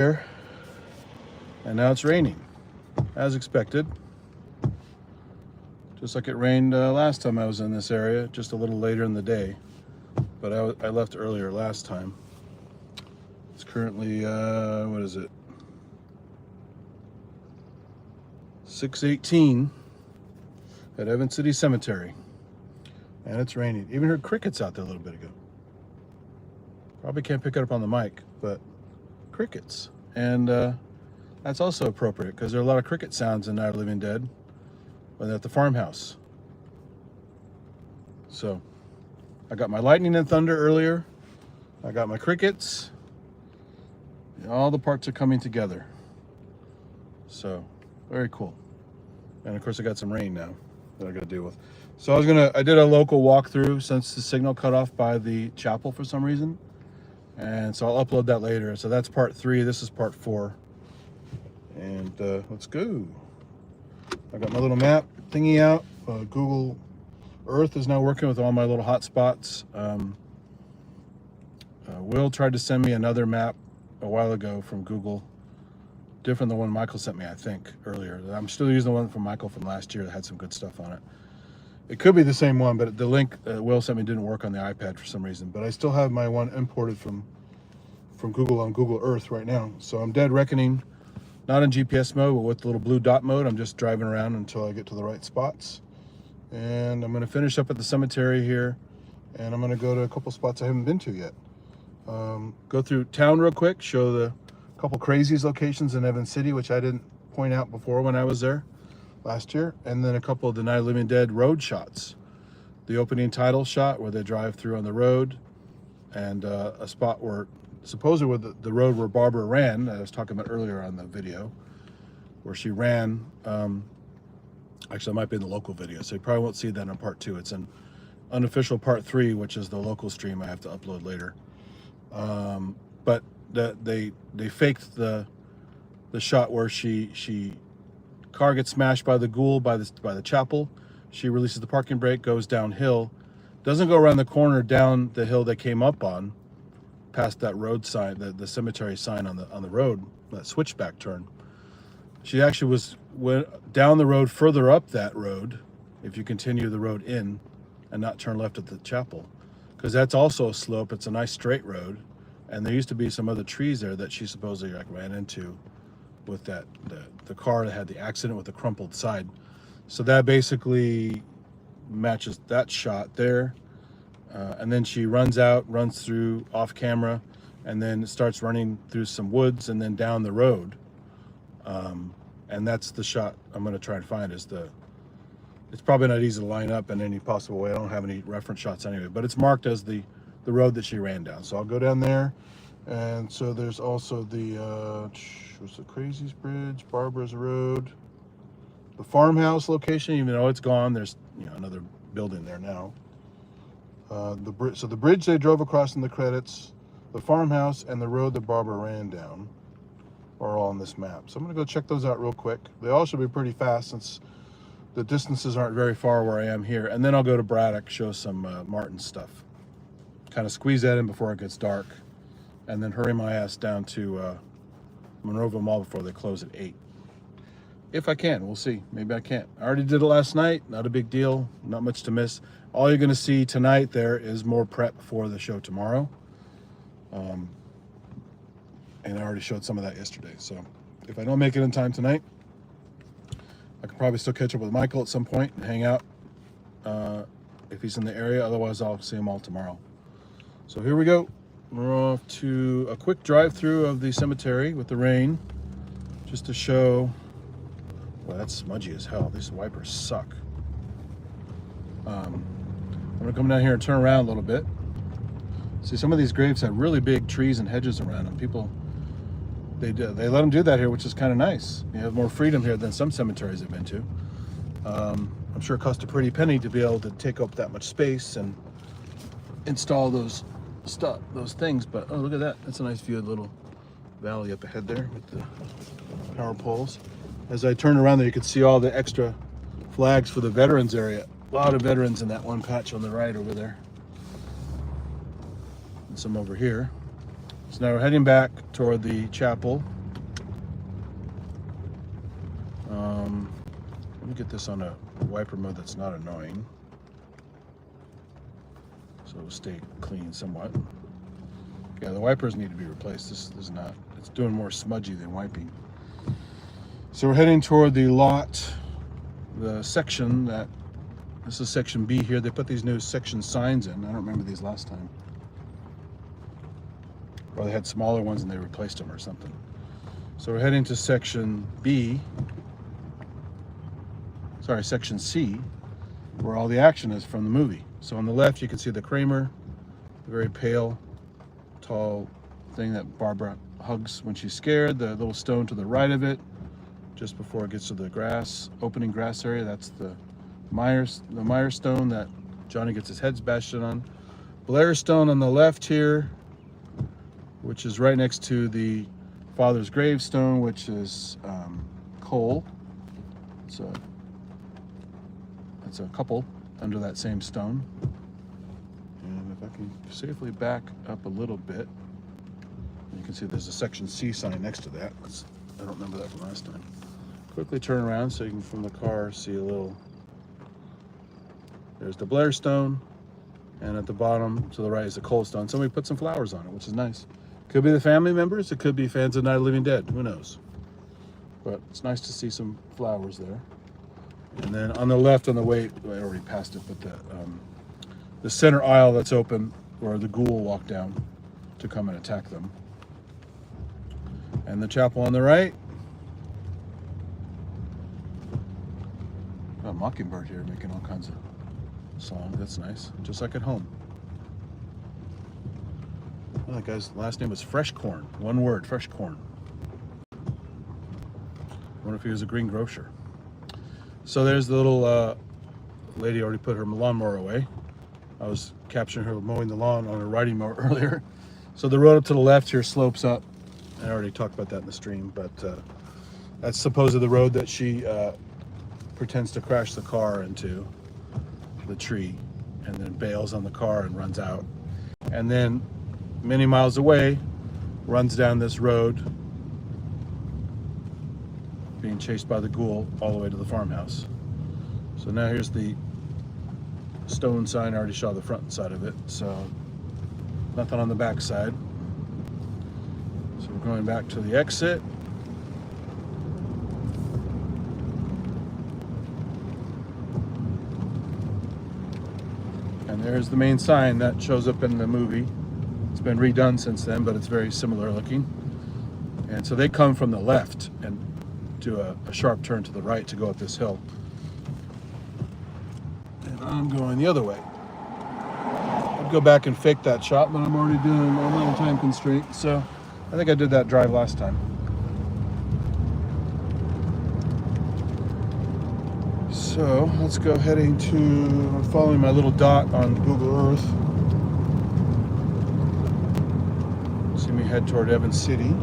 here, and now it's raining, as expected. Just like it rained last time I was in this area, just a little later in the day. But I left earlier last time. It's currently, what is it? 6:18 at Evans City Cemetery. And it's raining. Even heard crickets out there a little bit ago. Probably can't pick it up on the mic, but crickets. And that's also appropriate because there are a lot of cricket sounds in Night of the Living Dead at the farmhouse. So I got my lightning and thunder earlier. I got my crickets. All the parts are coming together. So very cool. And of course I got some rain now that I got to deal with. So I did a local walkthrough since the signal cut off by the chapel for some reason. And so I'll upload that later. So that's part 3. This is part 4. And let's go. I got my little map thingy out. Google Earth is now working with all my little hotspots. Will tried to send me another map a while ago from Google. Different than the one Michael sent me, I think, earlier. I'm still using the one from Michael from last year that had some good stuff on it. It could be the same one, but the link Will sent me didn't work on the iPad for some reason. But I still have my one imported from Google on Google Earth right now. So I'm dead reckoning, not in GPS mode, but with the little blue dot mode. I'm just driving around until I get to the right spots. And I'm going to finish up at the cemetery here. And I'm going to go to a couple spots I haven't been to yet. Go through town real quick, show the couple crazies locations in Evans City, which I didn't point out before when I was there last year, and then a couple of the Night of the Living Dead road shots. The opening title shot where they drive through on the road, and a spot where supposedly the road where Barbara ran, I was talking about earlier on the video, where she ran. Actually, it might be in the local video, so you probably won't see that in part 2. It's an unofficial part 3, which is the local stream I have to upload later. But they faked the shot where she car gets smashed by the ghoul by the chapel. She releases the parking brake, goes downhill, doesn't go around the corner down the hill they came up on, past that road sign, the cemetery sign on the road, that switchback turn. She actually went down the road further up that road, if you continue the road in and not turn left at the chapel, because that's also a slope. It's a nice straight road, and there used to be some other trees there that she supposedly ran into with the car that had the accident with the crumpled side. So that basically matches that shot there. And then she runs through off camera, and then starts running through some woods and then down the road. And that's the shot I'm going to try and find. It's probably not easy to line up in any possible way. I don't have any reference shots anyway, but it's marked as the road that she ran down. So I'll go down there. And so there's also the what's the Crazies Bridge, Barbara's Road, the farmhouse location. Even though it's gone, there's another building there now. So the bridge they drove across in the credits, the farmhouse, and the road that Barbara ran down are all on this map. So I'm gonna go check those out real quick. They all should be pretty fast since the distances aren't very far where I am here. And then I'll go to Braddock, show some Martin stuff. Kind of squeeze that in before it gets dark, and then hurry my ass down to Monroeville Mall before they close at 8. If I can, we'll see. Maybe I can't. I already did it last night. Not a big deal. Not much to miss. All you're going to see tonight there is more prep for the show tomorrow. And I already showed some of that yesterday. So if I don't make it in time tonight, I could probably still catch up with Michael at some point and hang out if he's in the area. Otherwise, I'll see him all tomorrow. So here we go. We're off to a quick drive-through of the cemetery with the rain, just to show. Well, that's smudgy as hell. These wipers suck. I'm gonna come down here and turn around a little bit. See, some of these graves have really big trees and hedges around them. People, they let them do that here, which is kind of nice. You have more freedom here than some cemeteries I've been to. I'm sure it cost a pretty penny to be able to take up that much space and install those things, but oh, look at that. That's a nice view of the little valley up ahead there with the power poles. As I turn around there, you can see all the extra flags for the veterans area. A lot of veterans in that one patch on the right over there, and some over here. So now we're heading back toward the chapel. Let me get this on a wiper mode that's not annoying, so it'll stay clean somewhat. Yeah, the wipers need to be replaced. This is not, it's doing more smudgy than wiping. So we're heading toward the lot, the section that, this is section B here. They put these new section signs in. I don't remember these last time. Or they had smaller ones and they replaced them or something. So we're heading to section B, sorry, section C, where all the action is from the movie. So on the left, you can see the Kramer, the very pale, tall thing that Barbara hugs when she's scared. The little stone to the right of it, just before it gets to the grass, opening grass area, that's the Myers stone that Johnny gets his head bashed in on. Blair stone on the left here, which is right next to the father's gravestone, which is Cole. So it's a couple under that same stone. And if I can safely back up a little bit, you can see there's a section C sign next to that. I don't remember that from last time. Quickly turn around so you can, from the car, see a little. There's the Blair stone, and at the bottom to the right is the Cole stone. Somebody put some flowers on it, which is nice. Could be the family members, it could be fans of Night of the Living Dead, who knows. But it's nice to see some flowers there. And then on the left, on the way, I already passed it, but the center aisle that's open, where the ghoul walked down to come and attack them. And the chapel on the right. Got a mockingbird here making all kinds of songs. That's nice, just like at home. Oh, that guy's last name was Freshcorn. One word, Freshcorn. I wonder if he was a greengrocer. So there's the little lady already put her lawnmower away. I was capturing her mowing the lawn on her riding mower earlier. So the road up to the left here slopes up. I already talked about that in the stream, but that's supposedly the road that she pretends to crash the car into the tree and then bails on the car and runs out. And then many miles away, runs down this road, being chased by the ghoul all the way to the farmhouse. So now here's the stone sign. I already saw the front side of it, so nothing on the back side. So we're going back to the exit. And there's the main sign that shows up in the movie. It's been redone since then, but it's very similar looking. And so they come from the left and do a sharp turn to the right to go up this hill. And I'm going the other way. I'd go back and fake that shot, but I'm already doing a little time constraint, so I think I did that drive last time. So let's go heading to, I'm following my little dot on Google Earth. See me head toward Evans City.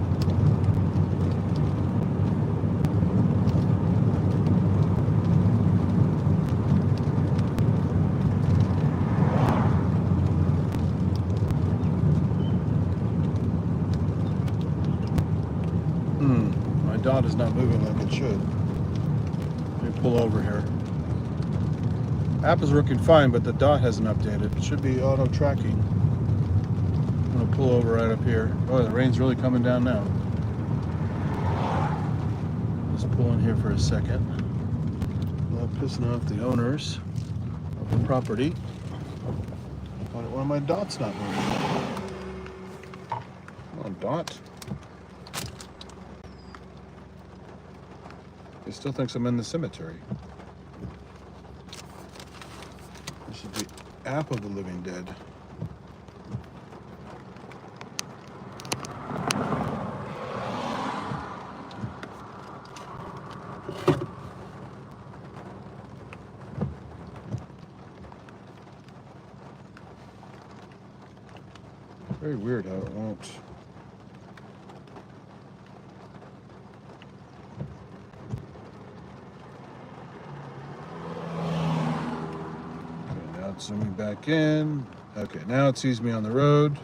My dot is not moving like it should. Let me pull over here. App is working fine, but the dot hasn't updated. It should be auto tracking. I'm gonna pull over right up here. Oh, the rain's really coming down now. Just pull in here for a second. Not pissing off the owners of the property. One of my dots not moving. Come on, dot. He still thinks I'm in the cemetery. This is the app of the Living Dead. Very weird how it won't. Zooming back in. Okay, now it sees me on the road.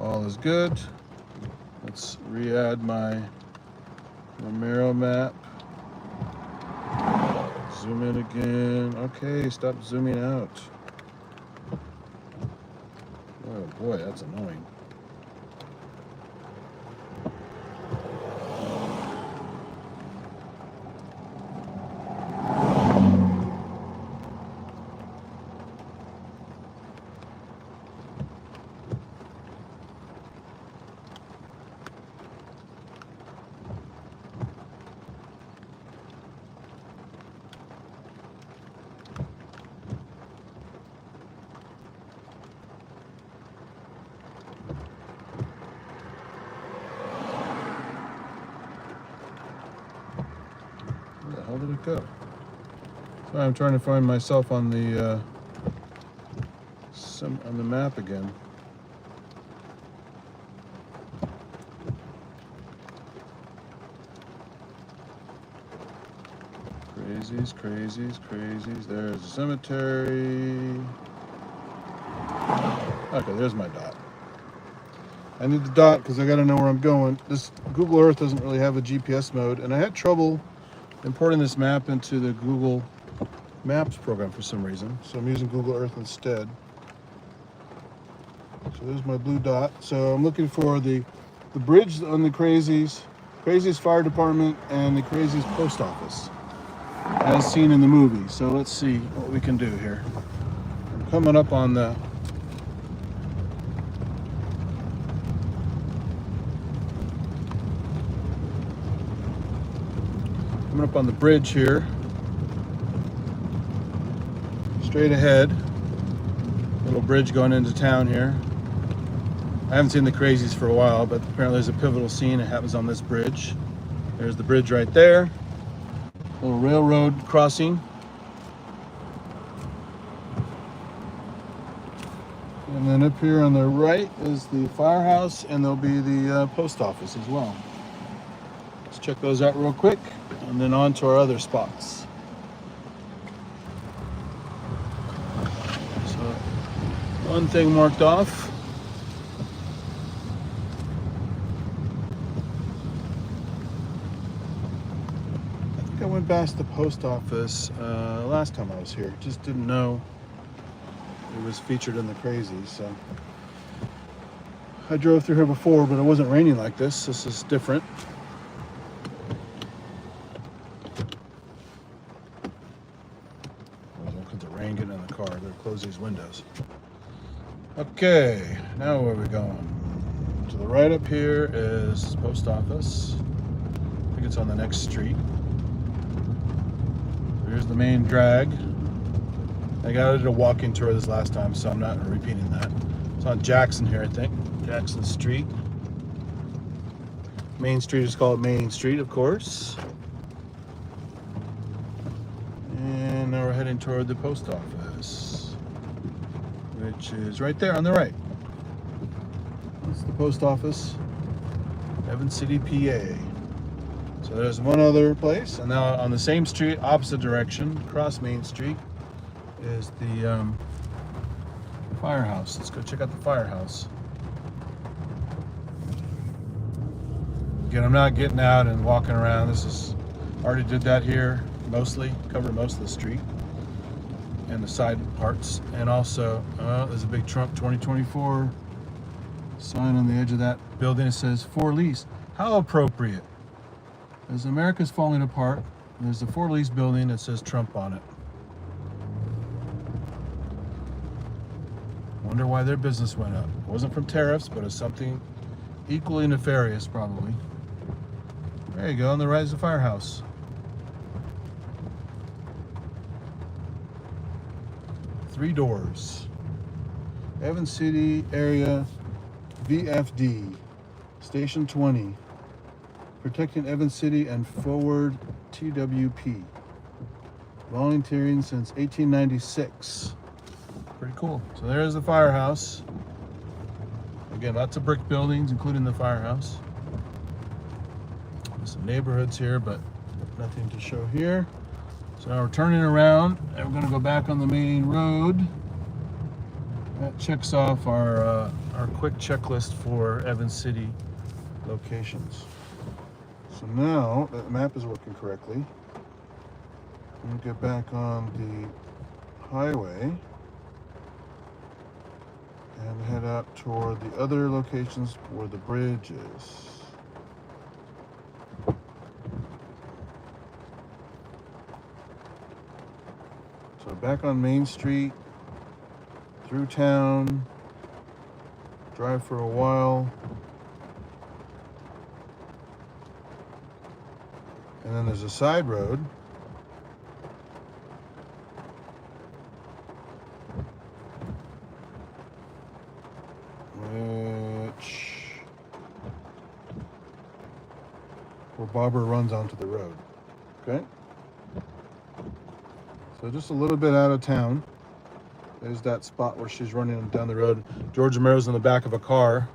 all is good. Let's re-add my Romero map. Zoom in again. Okay, stop zooming out. Oh boy, that's annoying. Where the hell did it go? Sorry, I'm trying to find myself on the map again. Crazies, crazies, crazies. There's a cemetery. Okay, there's my dot. I need the dot because I got to know where I'm going. This Google Earth doesn't really have a GPS mode, and I had trouble importing this map into the Google Maps program for some reason. So I'm using Google Earth instead. So there's my blue dot. So I'm looking for the bridge on the Crazies Fire Department, and the Crazies Post Office, as seen in the movie. So let's see what we can do here. I'm coming up on the bridge here. Straight ahead. Little bridge going into town here. I haven't seen the Crazies for a while, but apparently there's a pivotal scene. It happens on this bridge. There's the bridge right there. Little railroad crossing. And then up here on the right is the firehouse, and there'll be the post office as well. Let's check those out real quick, and then on to our other spots. So, one thing marked off. I went past the post office last time I was here. Just didn't know it was featured in the Crazies. So I drove through here before, but it wasn't raining like this. This is different. There's all kinds of rain getting in the car. I better close these windows. Okay, now where are we going? To the right up here is post office. I think it's on the next street. Here's the main drag. I did a walking tour this last time, so I'm not repeating that. It's on Jackson here, I think. Jackson Street. Main Street is called Main Street, of course. And now we're heading toward the post office, which is right there on the right. That's the post office, Evans City, PA. So there's one other place, and now on the same street, opposite direction, across Main Street, is the firehouse. Let's go check out the firehouse. Again, I'm not getting out and walking around. Already did that here, mostly, covered most of the street and the side parts. And also, there's a big Trump 2024 sign on the edge of that building. It says, for lease. How appropriate. As America's falling apart, there's a for lease building that says Trump on it. Wonder why their business went up. It wasn't from tariffs, but it's something equally nefarious, probably. There you go, on the right is the firehouse. Three doors. Evans City area VFD, Station 20. Protecting Evans City and Forward TWP. Volunteering since 1896. Pretty cool. So there's the firehouse. Again, lots of brick buildings, including the firehouse. There's some neighborhoods here, but nothing to show here. So now we're turning around, and we're going to go back on the main road. That checks off our our quick checklist for Evans City locations. So now that the map is working correctly, I'm gonna get back on the highway and head out toward the other locations where the bridge is. So back on Main Street, through town, drive for a while, and then there's a side road where Barbara runs onto the road. Okay? So just a little bit out of town. There's that spot where she's running down the road. George Romero's in the back of a car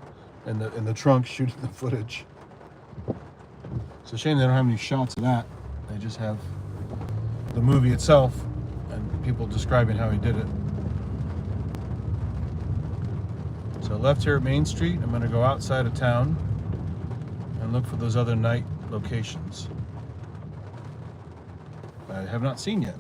in the trunk shooting the footage. It's a shame they don't have any shots of that. They just have the movie itself and people describing how he did it. So left here at Main Street, I'm gonna go outside of town and look for those other night locations I have not seen yet.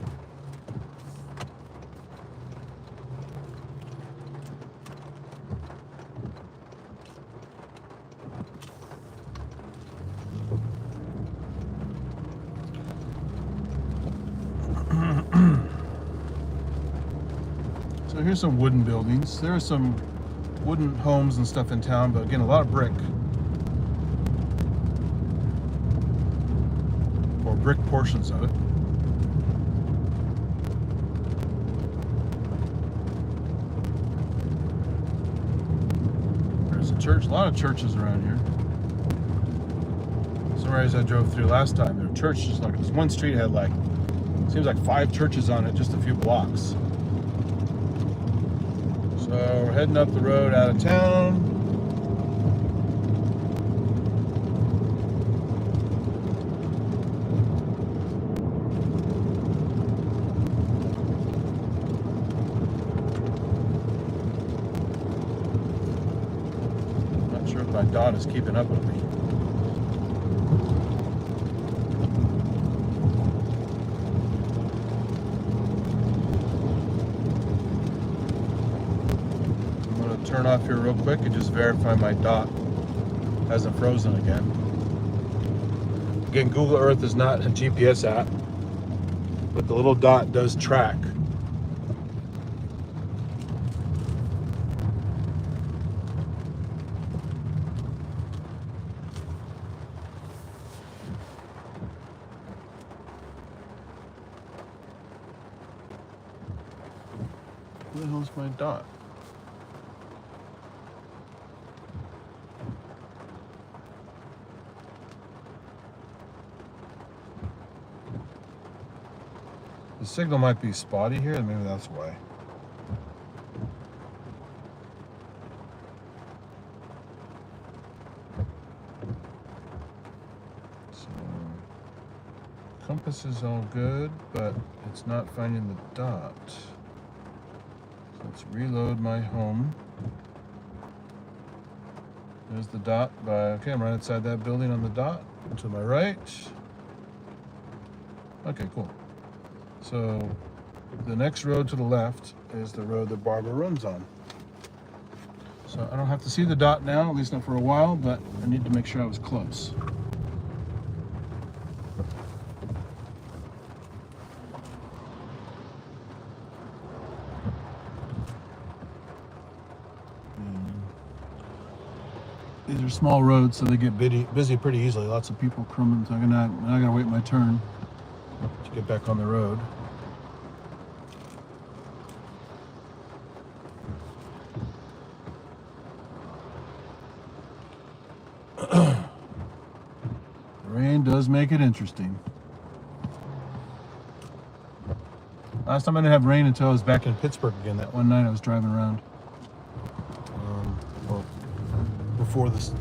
So here's some wooden buildings. There are some wooden homes and stuff in town, but again, a lot of brick. Or brick portions of it. There's a church, a lot of churches around here. Some areas I drove through last time, there were churches, like this one street had like, seems like 5 churches on it, just a few blocks. So we're heading up the road out of town. Not sure if my dot is keeping up with me. Turn off here real quick and just verify my dot hasn't frozen again. Again, Google Earth is not a GPS app, but the little dot does track. Where the hell's my dot? The signal might be spotty here, and maybe that's why. So, compass is all good, but it's not finding the dot. So let's reload my home. There's the dot okay, I'm right outside that building on the dot. To my right. Okay, cool. So the next road to the left is the road that Barbara runs on. So I don't have to see the dot now, at least not for a while, but I need to make sure I was close. These are small roads, so they get busy pretty easily. Lots of people coming, so I gotta wait my turn to get back on the road. The rain does make it interesting. Last time I didn't have rain until I was back in Pittsburgh again. That one night I was driving around.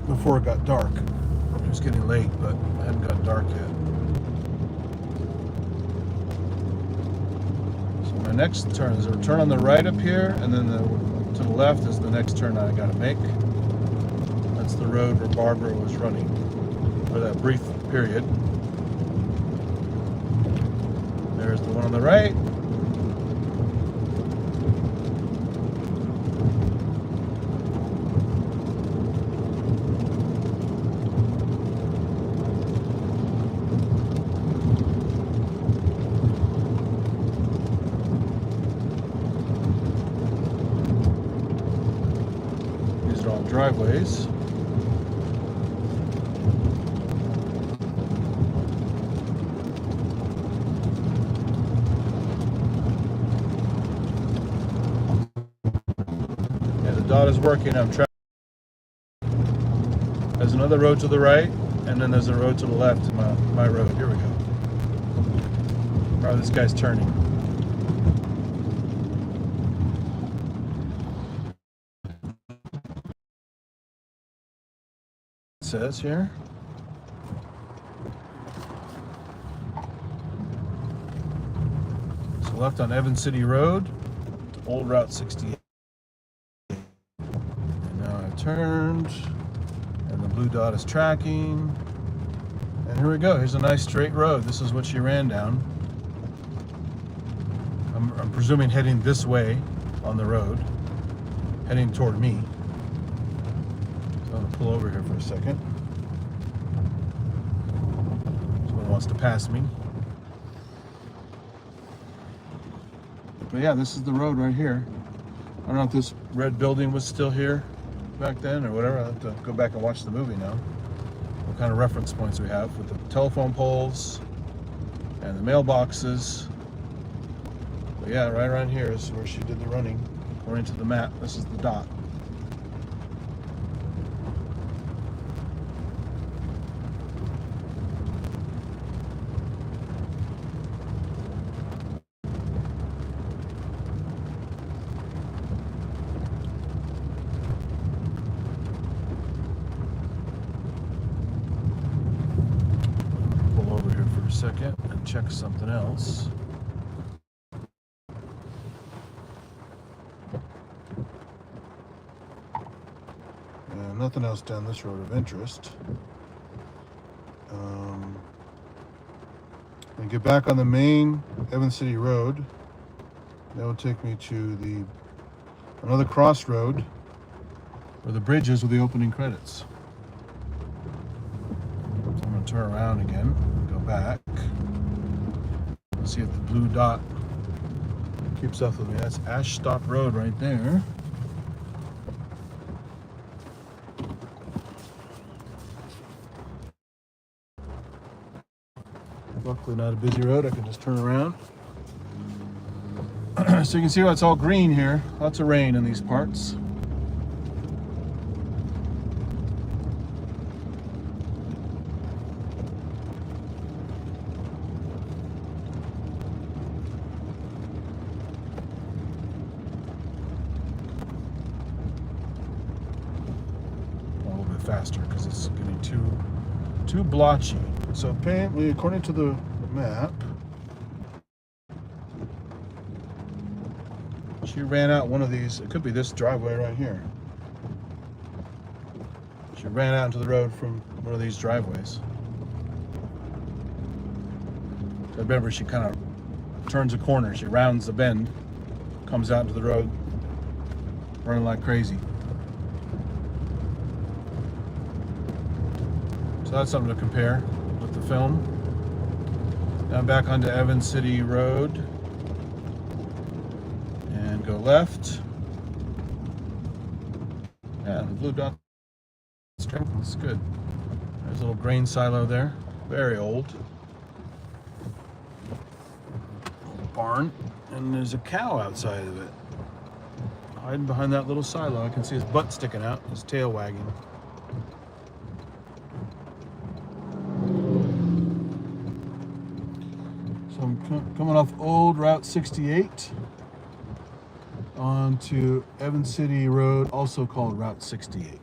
Before it got dark. It was getting late, but it hadn't got dark yet. So my next turn is a turn on the right up here, and then To the left is the next turn I gotta make. That's the road where Barbara was running for that brief period. There's the one on the right. These are all driveways. Dot is working. I'm trying. There's another road to the right, and then there's a road to the left. My road. Here we go. Oh, this guy's turning. It says here. So left on Evans City Road, old Route 68. Turned, and the blue dot is tracking, and here we go. Here's a nice straight road. This is what she ran down. I'm presuming heading this way on the road, heading toward me. So I'm gonna pull over here for a second. Someone wants to pass me. But yeah, this is the road right here. I don't know if this red building was still here back then or whatever. I'll have to go back and watch the movie now. What kind of reference points we have with the telephone poles and the mailboxes. But yeah, right around here is where she did the running. According to the map, this is the dot. Second and check something else. Nothing else down this road of interest. And get back on the main Evans City Road. That will take me to another crossroad where the bridge is with the opening credits. So I'm going to turn around again. Back. See if the blue dot keeps up with me. That's Ash Stop Road right there. Luckily not a busy road. I can just turn around. So you can see why it's all green here. Lots of rain in these parts. Faster because it's getting too blotchy. So apparently, according to the map, she ran out one of these. It could be this driveway right here. She ran out into the road from one of these driveways. So remember, she kind of turns a corner. She rounds the bend, comes out into the road, running like crazy. So that's something to compare with the film. Now back onto Evans City Road and go left. Yeah, the blue dot. That's good. There's a little grain silo there. Very old. Little barn. And there's a cow outside of it. Hiding behind that little silo. I can see his butt sticking out, his tail wagging. So I'm coming off old Route 68 onto Evans City Road, also called Route 68.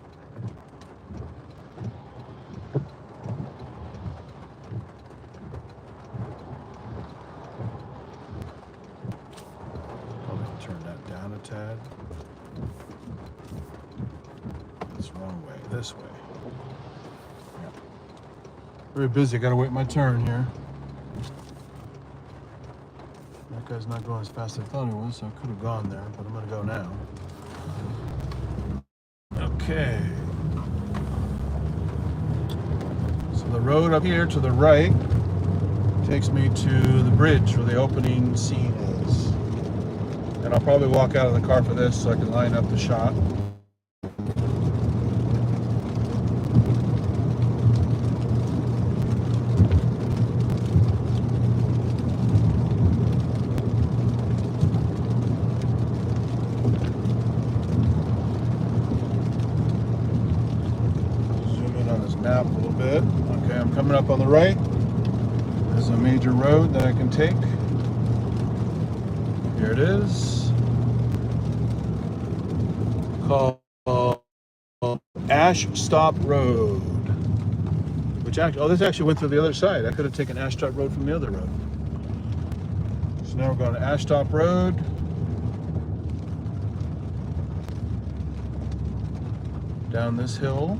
Probably turn that down a tad. this way. Yeah. Very busy. I gotta wait my turn here. That guy's not going as fast as I thought he was, so I could have gone there, but I'm gonna go now. Okay. So the road up here to the right takes me to the bridge where the opening scene is. And I'll probably walk out of the car for this so I can line up the shot. Zoom in on this map a little bit. Okay, I'm coming up on the right. There's a major road that I can take. Here it is. Called Ash Stop Road. Which actually, this actually went through the other side. I could have taken Ash Stop Road from the other road. So now we're going to Ash Stop Road. Down this hill.